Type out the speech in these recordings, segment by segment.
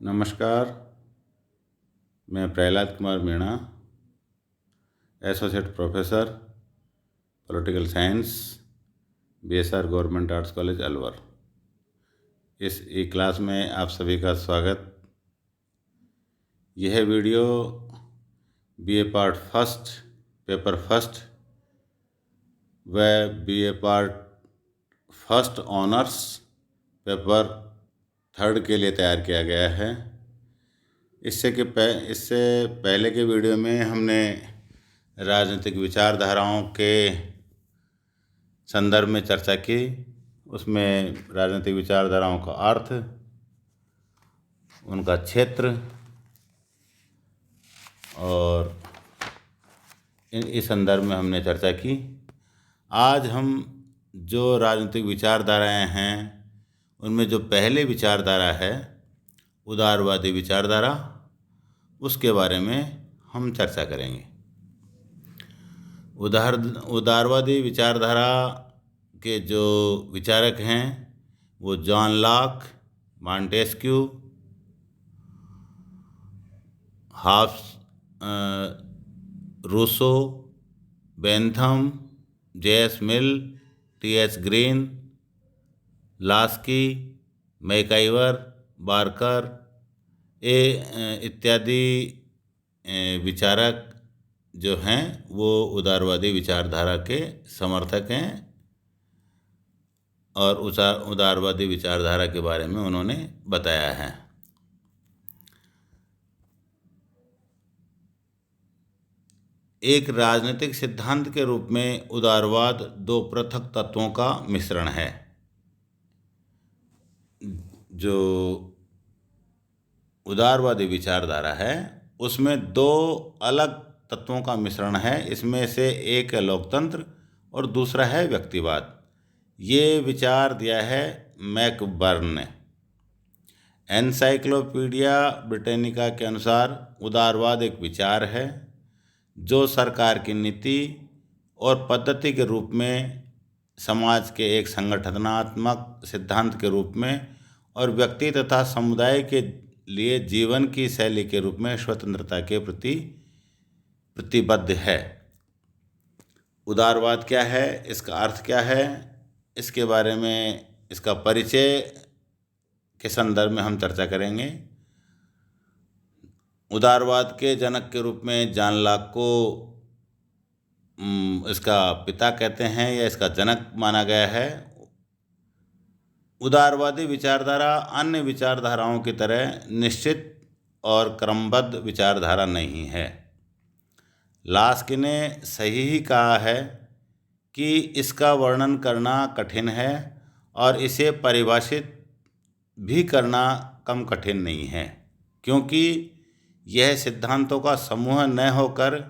नमस्कार। मैं Prahlad Kumar Meena, associate professor political science, BSR government arts college Alwar. इस ई क्लास में आप सभी का स्वागत। यह video BA part first, paper first व BA part first honours paper third के लिए तैयार किया गया है। इससे पहले के वीडियो में हमने राजनीतिक विचारधाराओं के संदर्भ में चर्चा की। उसमें राजनीतिक विचारधाराओं का अर्थ, उनका क्षेत्र और इस संदर्भ में हमने चर्चा की। आज हम जो राजनीतिक विचारधाराएं हैं उनमें जो पहले विचारधारा है उदारवादी विचारधारा, उसके बारे में हम चर्चा करेंगे। उदारवादी विचारधारा के जो विचारक हैं वो John Locke, Montesquieu, Hobbes, Rousseau, Bentham, J S. Mill, T H. Green, Laski, MacIver, Barker इत्यादि विचारक जो हैं वो उदारवादी विचारधारा के समर्थक हैं और उदारवादी विचारधारा के बारे में उन्होंने बताया है। एक राजनीतिक सिद्धांत के रूप में उदारवाद दो पृथक तत्वों का मिश्रण है। जो उदारवादी विचारधारा है उसमें दो अलग तत्वों का मिश्रण है। इसमें से एक है लोकतंत्र और दूसरा है व्यक्तिवाद। ये विचार दिया है मैकबर्न ने। एनसाइक्लोपीडिया ब्रिटानिका के अनुसार उदारवाद एक विचार है जो सरकार की नीति और पद्धति के रूप में, समाज के एक संगठनात्मक सिद्धांत के रूप में और व्यक्ति तथा समुदाय के लिए जीवन की शैली के रूप में स्वतंत्रता के प्रति प्रतिबद्ध है। उदारवाद क्या है, इसका अर्थ क्या है, इसके बारे में, इसका परिचय के संदर्भ में हम चर्चा करेंगे। उदारवाद के जनक के रूप में जॉन लॉक को इसका पिता कहते हैं या इसका जनक माना गया है। उदारवादी विचारधारा अन्य विचारधाराओं की तरह निश्चित और क्रमबद्ध विचारधारा नहीं है। लास्की ने सही ही कहा है कि इसका वर्णन करना कठिन है और इसे परिभाषित भी करना कम कठिन नहीं है, क्योंकि यह सिद्धांतों का समूह न होकर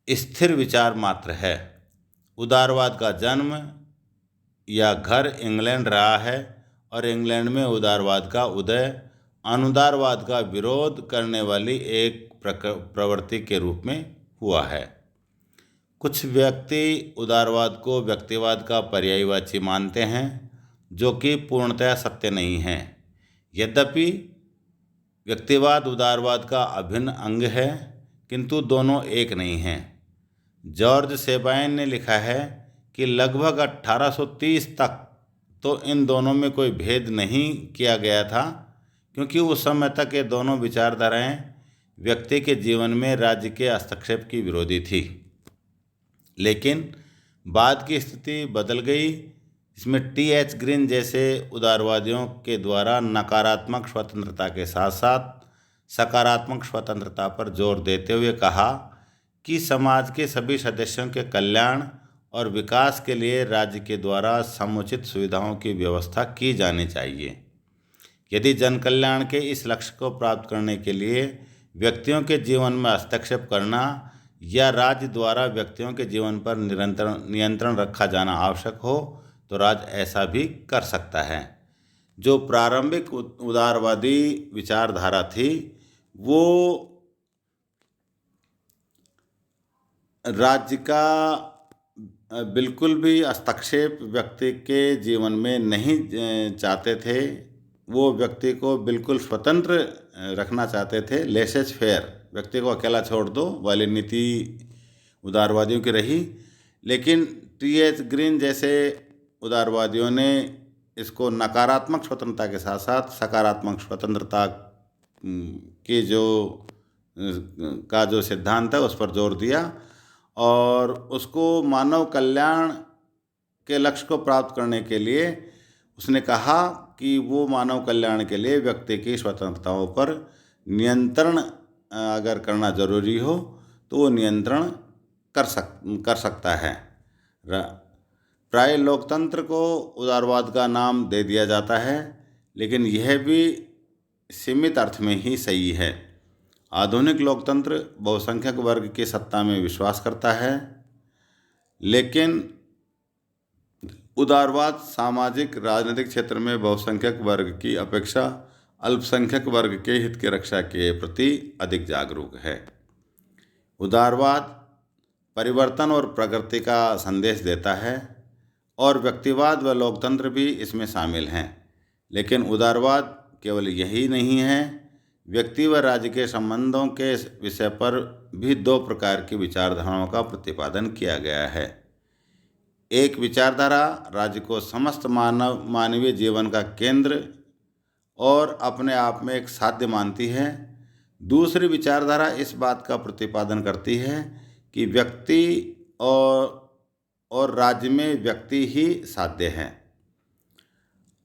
स्थिर विचार मात्र है। उदारवाद का जन्म या घर इंग्लैंड रहा है और इंग्लैंड में उदारवाद का उदय अनुदारवाद का विरोध करने वाली एक प्रवृत्ति के रूप में हुआ है। कुछ व्यक्ति उदारवाद को व्यक्तिवाद का पर्यायवाची मानते हैं, जो कि पूर्णतया सत्य नहीं है। यद्यपि व्यक्तिवाद उदारवाद का अभिन्न अंग है, किंतु दोनों एक नहीं हैं। जॉर्ज सेबाइन ने लिखा है कि लगभग 1830 तक तो इन दोनों में कोई भेद नहीं किया गया था, क्योंकि उस समय तक ये दोनों विचारधाराएं व्यक्ति के जीवन में राज्य के हस्तक्षेप की विरोधी थी। लेकिन बाद की स्थिति बदल गई। इसमें टी.एच. ग्रीन जैसे उदारवादियों के द्वारा नकारात्मक स्वतंत्रता के साथ साथ सकारात्मक स्वतंत्रता पर जोर देते हुए कहा कि समाज के सभी सदस्यों के कल्याण और विकास के लिए राज्य के द्वारा समुचित सुविधाओं की व्यवस्था की जानी चाहिए। यदि जन कल्याण के इस लक्ष्य को प्राप्त करने के लिए व्यक्तियों के जीवन में हस्तक्षेप करना या राज्य द्वारा व्यक्तियों के जीवन पर नियंत्रण रखा जाना आवश्यक हो तो राज्य ऐसा भी कर सकता है। जो प्रारंभिक उदारवादी विचारधारा थी वो राज्य का बिल्कुल भी हस्तक्षेप व्यक्ति के जीवन में नहीं चाहते थे। वो व्यक्ति को बिल्कुल स्वतंत्र रखना चाहते थे, लेसेस फेयर, व्यक्ति को अकेला छोड़ दो वाली नीति उदारवादियों की रही। लेकिन टी.एच. ग्रीन जैसे उदारवादियों ने इसको नकारात्मक स्वतंत्रता के साथ साथ सकारात्मक स्वतंत्रता की जो सिद्धांत है उस पर जोर दिया और उसको मानव कल्याण के लक्ष्य को प्राप्त करने के लिए उसने कहा कि वो मानव कल्याण के लिए व्यक्ति की स्वतंत्रताओं पर नियंत्रण अगर करना जरूरी हो तो वो नियंत्रण कर सकता है। प्राय लोकतंत्र को उदारवाद का नाम दे दिया जाता है, लेकिन यह भी सीमित अर्थ में ही सही है। आधुनिक लोकतंत्र बहुसंख्यक वर्ग की सत्ता में विश्वास करता है, लेकिन उदारवाद सामाजिक राजनीतिक क्षेत्र में बहुसंख्यक वर्ग की अपेक्षा अल्पसंख्यक वर्ग के हित की रक्षा के प्रति अधिक जागरूक है। उदारवाद परिवर्तन और प्रगति का संदेश देता है और व्यक्तिवाद व लोकतंत्र भी इसमें शामिल हैं। लेकिन उदारवाद केवल यही नहीं है, व्यक्ति व राज्य के संबंधों के विषय पर भी दो प्रकार की विचारधाराओं का प्रतिपादन किया गया है। एक विचारधारा राज्य को समस्त मानवीय जीवन का केंद्र और अपने आप में एक साध्य मानती है। दूसरी विचारधारा इस बात का प्रतिपादन करती है कि व्यक्ति और राज्य में व्यक्ति ही साध्य है,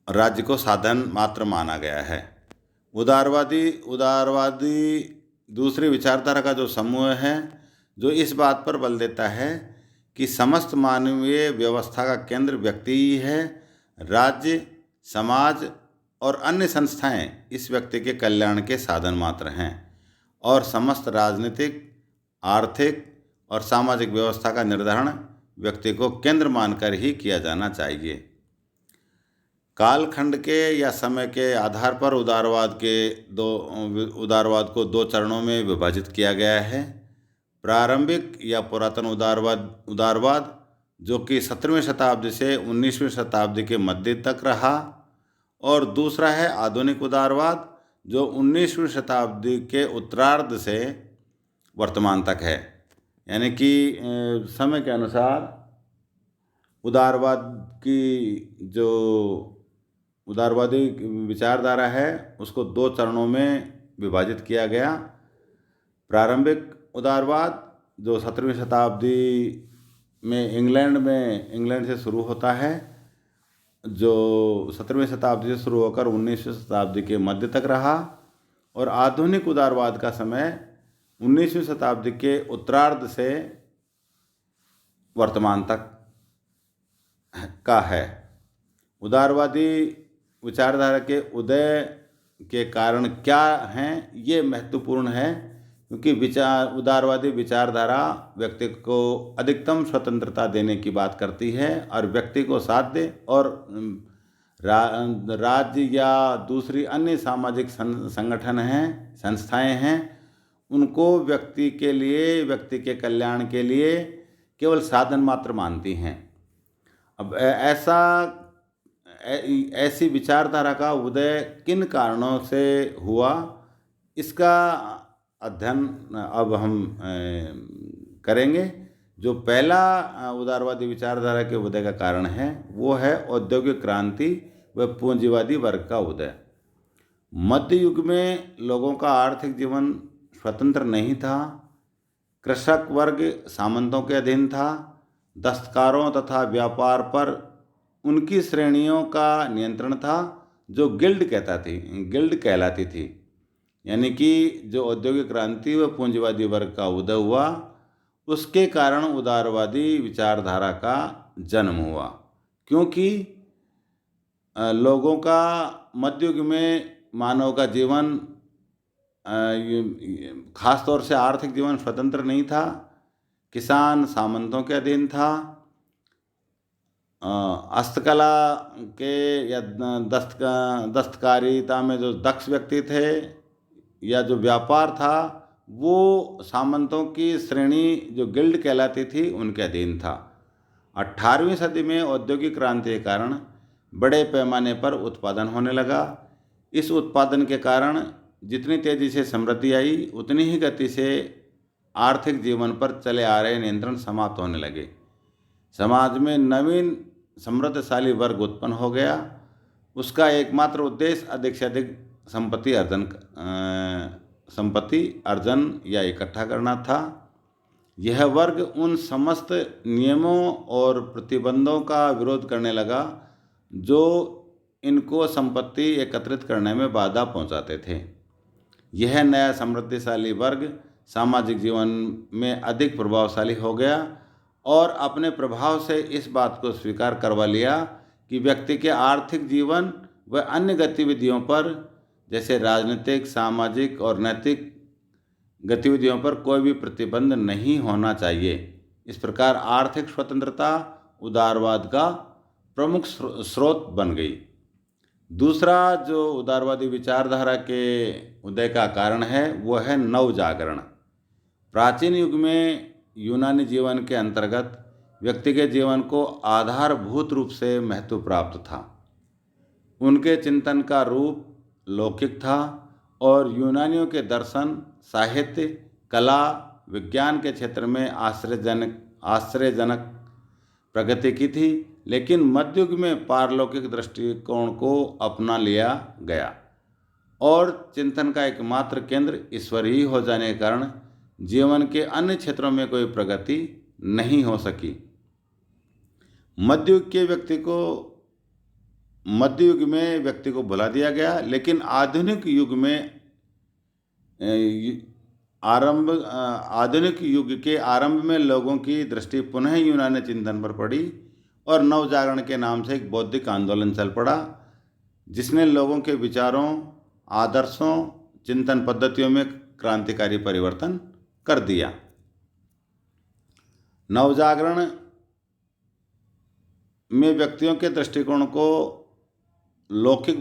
राज्य को साधन मात्र माना गया है। उदारवादी दूसरी विचारधारा का जो समूह है जो इस बात पर बल देता है कि समस्त मानवीय व्यवस्था का केंद्र व्यक्ति ही है, राज्य, समाज और अन्य संस्थाएं इस व्यक्ति के कल्याण के साधन मात्र हैं और समस्त राजनीतिक, आर्थिक और सामाजिक व्यवस्था का निर्धारण व्यक्ति को केंद्र मानकर ही किया जाना चाहिए। कालखंड के या समय के आधार पर उदारवाद को दो चरणों में विभाजित किया गया है। प्रारंभिक या पुरातन उदारवाद जो कि 17वीं शताब्दी से 19वीं शताब्दी के मध्य तक रहा, और दूसरा है आधुनिक उदारवाद जो 19वीं शताब्दी के उत्तरार्ध से वर्तमान तक है। यानी कि समय के अनुसार उदारवाद की जो उदारवादी विचारधारा है उसको दो चरणों में विभाजित किया गया। प्रारंभिक उदारवाद जो 17वीं शताब्दी में इंग्लैंड से शुरू होता है, जो 17वीं शताब्दी से शुरू होकर 19वीं शताब्दी के मध्य तक रहा, और आधुनिक उदारवाद का समय 19वीं शताब्दी के उत्तरार्ध से वर्तमान तक का है। उदारवादी विचारधारा के उदय के कारण क्या हैं, ये महत्वपूर्ण है, क्योंकि उदारवादी विचारधारा व्यक्ति को अधिकतम स्वतंत्रता देने की बात करती है और व्यक्ति को साध्य और राज्य या दूसरी अन्य सामाजिक संगठन हैं, संस्थाएं हैं, उनको व्यक्ति के कल्याण के लिए केवल साधन मात्र मानती हैं। अब ऐसी विचारधारा का उदय किन कारणों से हुआ, इसका अध्ययन अब हम करेंगे। जो पहला उदारवादी विचारधारा के उदय का कारण है वो है औद्योगिक क्रांति व पूंजीवादी वर्ग का उदय। मध्य युग में लोगों का आर्थिक जीवन स्वतंत्र नहीं था। कृषक वर्ग सामंतों के अधीन था। दस्तकारों तथा व्यापार पर उनकी श्रेणियों का नियंत्रण था जो गिल्ड कहलाती थी। यानी कि जो औद्योगिक क्रांति व पूंजीवादी वर्ग का उदय हुआ उसके कारण उदारवादी विचारधारा का जन्म हुआ, क्योंकि लोगों का मध्य युग में मानव का जीवन खास तौर से आर्थिक जीवन स्वतंत्र नहीं था। किसान सामंतों के अधीन था। हस्तकला के या दस्तकारिता में जो दक्ष व्यक्ति थे या जो व्यापार था वो सामंतों की श्रेणी जो गिल्ड कहलाती थी उनके अधीन था। 18वीं सदी में औद्योगिक क्रांति के कारण बड़े पैमाने पर उत्पादन होने लगा। इस उत्पादन के कारण जितनी तेजी से समृद्धि आई उतनी ही गति से आर्थिक जीवन पर चले आ रहे नियंत्रण समाप्त होने लगे। समाज में नवीन समृद्धशाली वर्ग उत्पन्न हो गया। उसका एकमात्र उद्देश्य अधिक से अधिक संपत्ति अर्जन या इकट्ठा करना था। यह वर्ग उन समस्त नियमों और प्रतिबंधों का विरोध करने लगा जो इनको संपत्ति एकत्रित करने में बाधा पहुंचाते थे। यह नया समृद्धिशाली वर्ग सामाजिक जीवन में अधिक प्रभावशाली हो गया और अपने प्रभाव से इस बात को स्वीकार करवा लिया कि व्यक्ति के आर्थिक जीवन व अन्य गतिविधियों पर, जैसे राजनीतिक, सामाजिक और नैतिक गतिविधियों पर कोई भी प्रतिबंध नहीं होना चाहिए। इस प्रकार आर्थिक स्वतंत्रता उदारवाद का प्रमुख स्रोत बन गई। दूसरा जो उदारवादी विचारधारा के उदय का कारण है वो है नवजागरण। प्राचीन युग में यूनानी जीवन के अंतर्गत व्यक्ति के जीवन को आधारभूत रूप से महत्व प्राप्त था। उनके चिंतन का रूप लौकिक था और यूनानियों के दर्शन, साहित्य, कला, विज्ञान के क्षेत्र में आश्चर्यजनक प्रगति की थी। लेकिन मध्ययुग में पारलौकिक दृष्टिकोण को अपना लिया गया और चिंतन का एकमात्र केंद्र ईश्वर ही हो जाने के कारण जीवन के अन्य क्षेत्रों में कोई प्रगति नहीं हो सकी। मध्ययुग में व्यक्ति को भुला दिया गया, लेकिन आधुनिक युग के आरंभ में लोगों की दृष्टि पुनः यूनानी चिंतन पर पड़ी और नवजागरण के नाम से एक बौद्धिक आंदोलन चल पड़ा, जिसने लोगों के विचारों, आदर्शों, चिंतन पद्धतियों में क्रांतिकारी परिवर्तन कर दिया। नवजागरण में व्यक्तियों के दृष्टिकोण को लौकिक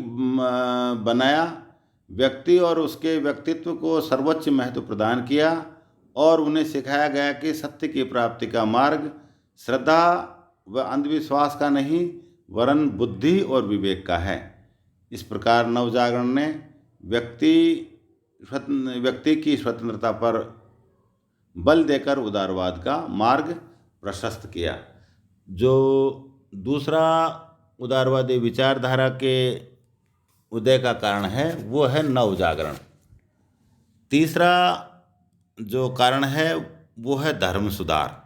बनाया, व्यक्ति और उसके व्यक्तित्व को सर्वोच्च महत्व प्रदान किया और उन्हें सिखाया गया कि सत्य की प्राप्ति का मार्ग श्रद्धा व अंधविश्वास का नहीं वरन बुद्धि और विवेक का है। इस प्रकार नवजागरण ने व्यक्ति की स्वतंत्रता पर बल देकर उदारवाद का मार्ग प्रशस्त किया। जो दूसरा उदारवादी विचारधारा के उदय का कारण है वो है नवजागरण। तीसरा जो कारण है वो है धर्म सुधार।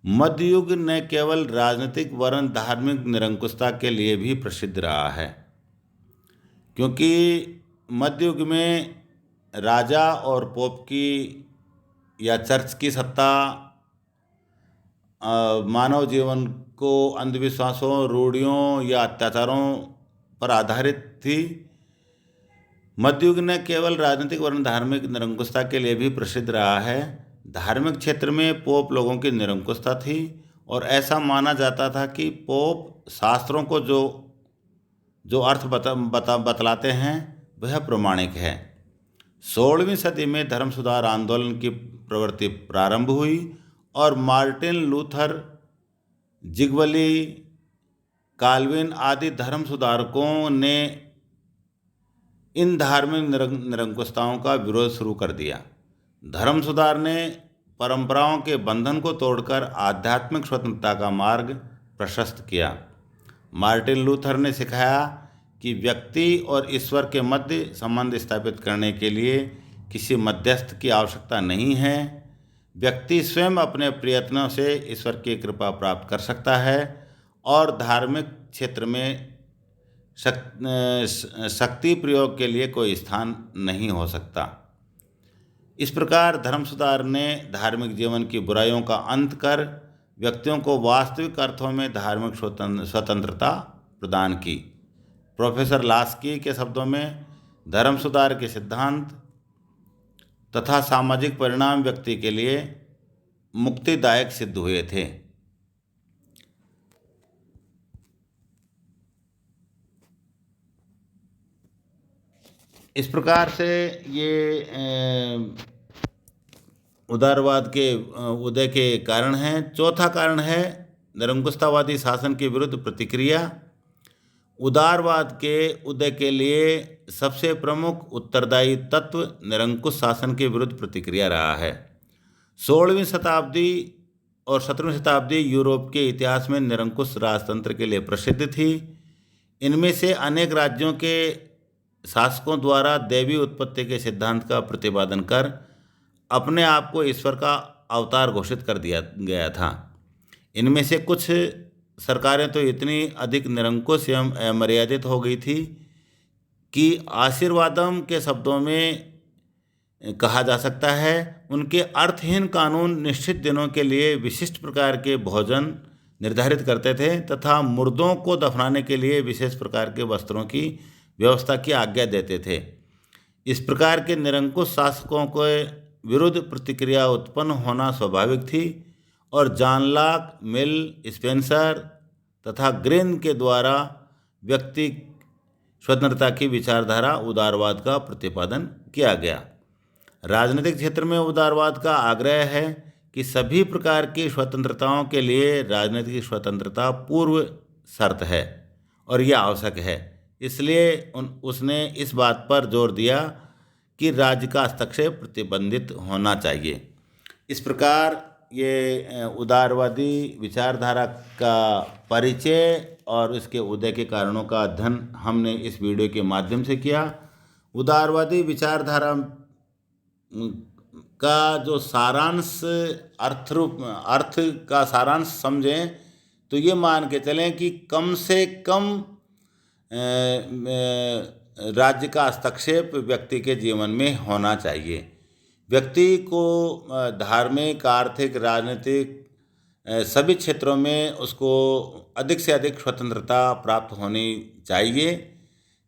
मध्ययुग न केवल राजनीतिक वरन धार्मिक निरंकुशता के लिए भी प्रसिद्ध रहा है, क्योंकि मध्ययुग में राजा और पोप की या चर्च की सत्ता मानव जीवन को अंधविश्वासों, रूढ़ियों या अत्याचारों पर आधारित थी। मध्ययुग ने केवल राजनीतिक वरन धार्मिक निरंकुशता के लिए भी प्रसिद्ध रहा है। धार्मिक क्षेत्र में पोप लोगों की निरंकुशता थी और ऐसा माना जाता था कि पोप शास्त्रों को जो अर्थ बतलाते हैं वह प्रमाणिक है। 16वीं सदी में धर्म सुधार आंदोलन की प्रवृत्ति प्रारंभ हुई और मार्टिन लूथर, जिगवली, काल्विन आदि धर्म सुधारकों ने इन धार्मिक निरंकुशताओं का विरोध शुरू कर दिया। धर्म सुधार ने परंपराओं के बंधन को तोड़कर आध्यात्मिक स्वतंत्रता का मार्ग प्रशस्त किया। मार्टिन लूथर ने सिखाया कि व्यक्ति और ईश्वर के मध्य संबंध स्थापित करने के लिए किसी मध्यस्थ की आवश्यकता नहीं है। व्यक्ति स्वयं अपने प्रयत्नों से ईश्वर की कृपा प्राप्त कर सकता है और धार्मिक क्षेत्र में शक्ति प्रयोग के लिए कोई स्थान नहीं हो सकता। इस प्रकार धर्म सुधार ने धार्मिक जीवन की बुराइयों का अंत कर व्यक्तियों को वास्तविक अर्थों में धार्मिक स्वतंत्रता प्रदान की। प्रोफेसर लास्की के शब्दों में, धर्म सुधार के सिद्धांत तथा सामाजिक परिणाम व्यक्ति के लिए मुक्तिदायक सिद्ध हुए थे। इस प्रकार से ये उदारवाद के उदय के कारण हैं। चौथा कारण है निरंकुशतावादी शासन के विरुद्ध प्रतिक्रिया। उदारवाद के उदय के लिए सबसे प्रमुख उत्तरदायी तत्व निरंकुश शासन के विरुद्ध प्रतिक्रिया रहा है। 16वीं शताब्दी और 17वीं शताब्दी यूरोप के इतिहास में निरंकुश राजतंत्र के लिए प्रसिद्ध थी। इनमें से अनेक राज्यों के शासकों द्वारा दैवी उत्पत्ति के सिद्धांत का प्रतिपादन कर अपने आप को ईश्वर का अवतार घोषित कर दिया गया था। इनमें से कुछ सरकारें तो इतनी अधिक निरंकुश एवं अमर्यादित हो गई थी कि आशीर्वादम के शब्दों में कहा जा सकता है, उनके अर्थहीन कानून निश्चित दिनों के लिए विशिष्ट प्रकार के भोजन निर्धारित करते थे तथा मुर्दों को दफनाने के लिए विशेष प्रकार के वस्त्रों की व्यवस्था की आज्ञा देते थे। इस प्रकार के निरंकुश शासकों के विरुद्ध प्रतिक्रिया उत्पन्न होना स्वाभाविक थी और जॉन लॉक, मिल, स्पेंसर तथा ग्रीन के द्वारा व्यक्ति स्वतंत्रता की विचारधारा उदारवाद का प्रतिपादन किया गया। राजनीतिक क्षेत्र में उदारवाद का आग्रह है कि सभी प्रकार की स्वतंत्रताओं के लिए राजनीतिक स्वतंत्रता पूर्व शर्त है और यह आवश्यक है। इसलिए उसने इस बात पर जोर दिया कि राज्य का हस्तक्षेप प्रतिबंधित होना चाहिए। इस प्रकार ये उदारवादी विचारधारा का परिचय और इसके उदय के कारणों का अध्ययन हमने इस वीडियो के माध्यम से किया। उदारवादी विचारधारा का जो सारांश अर्थ का सारांश समझें तो ये मान के चलें कि कम से कम राज्य का हस्तक्षेप व्यक्ति के जीवन में होना चाहिए। व्यक्ति को धार्मिक, आर्थिक, राजनीतिक सभी क्षेत्रों में उसको अधिक से अधिक स्वतंत्रता प्राप्त होनी चाहिए।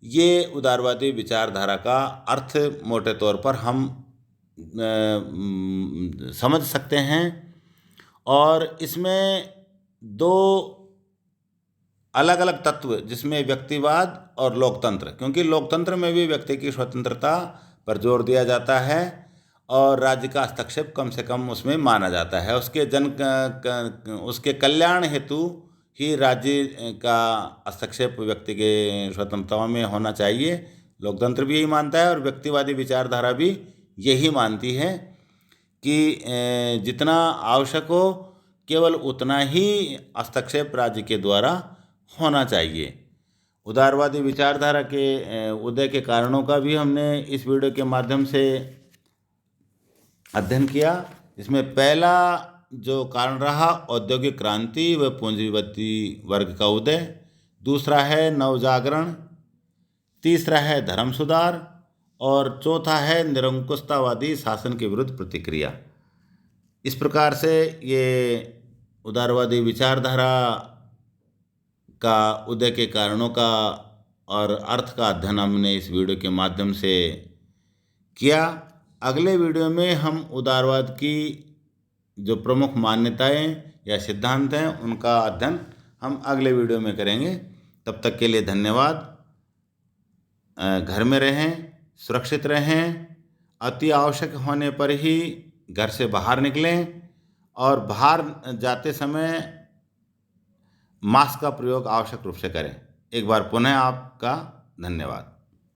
ये उदारवादी विचारधारा का अर्थ मोटे तौर पर हम समझ सकते हैं। और इसमें दो अलग अलग तत्व जिसमें व्यक्तिवाद और लोकतंत्र, क्योंकि लोकतंत्र में भी व्यक्ति की स्वतंत्रता पर जोर दिया जाता है और राज्य का हस्तक्षेप कम से कम उसमें माना जाता है। उसके कल्याण हेतु ही राज्य का हस्तक्षेप व्यक्ति के स्वतंत्रताओं में होना चाहिए। लोकतंत्र भी यही मानता है और व्यक्तिवादी विचारधारा भी यही मानती है कि जितना आवश्यक हो केवल उतना ही हस्तक्षेप राज्य के द्वारा होना चाहिए। उदारवादी विचारधारा के उदय के कारणों का भी हमने इस वीडियो के माध्यम से अध्ययन किया। इसमें पहला जो कारण रहा औद्योगिक क्रांति व पूंजीपति वर्ग का उदय, दूसरा है नवजागरण, तीसरा है धर्म सुधार और चौथा है निरंकुशतावादी शासन के विरुद्ध प्रतिक्रिया। इस प्रकार से ये उदारवादी विचारधारा का उदय के कारणों का और अर्थ का अध्ययन हमने इस वीडियो के माध्यम से किया। अगले वीडियो में हम उदारवाद की जो प्रमुख मान्यताएं या सिद्धांत हैं उनका अध्ययन हम अगले वीडियो में करेंगे। तब तक के लिए धन्यवाद। घर में रहें, सुरक्षित रहें, अति आवश्यक होने पर ही घर से बाहर निकलें और बाहर जाते समय मास्क का प्रयोग आवश्यक रूप से करें। एक बार पुनः आपका धन्यवाद।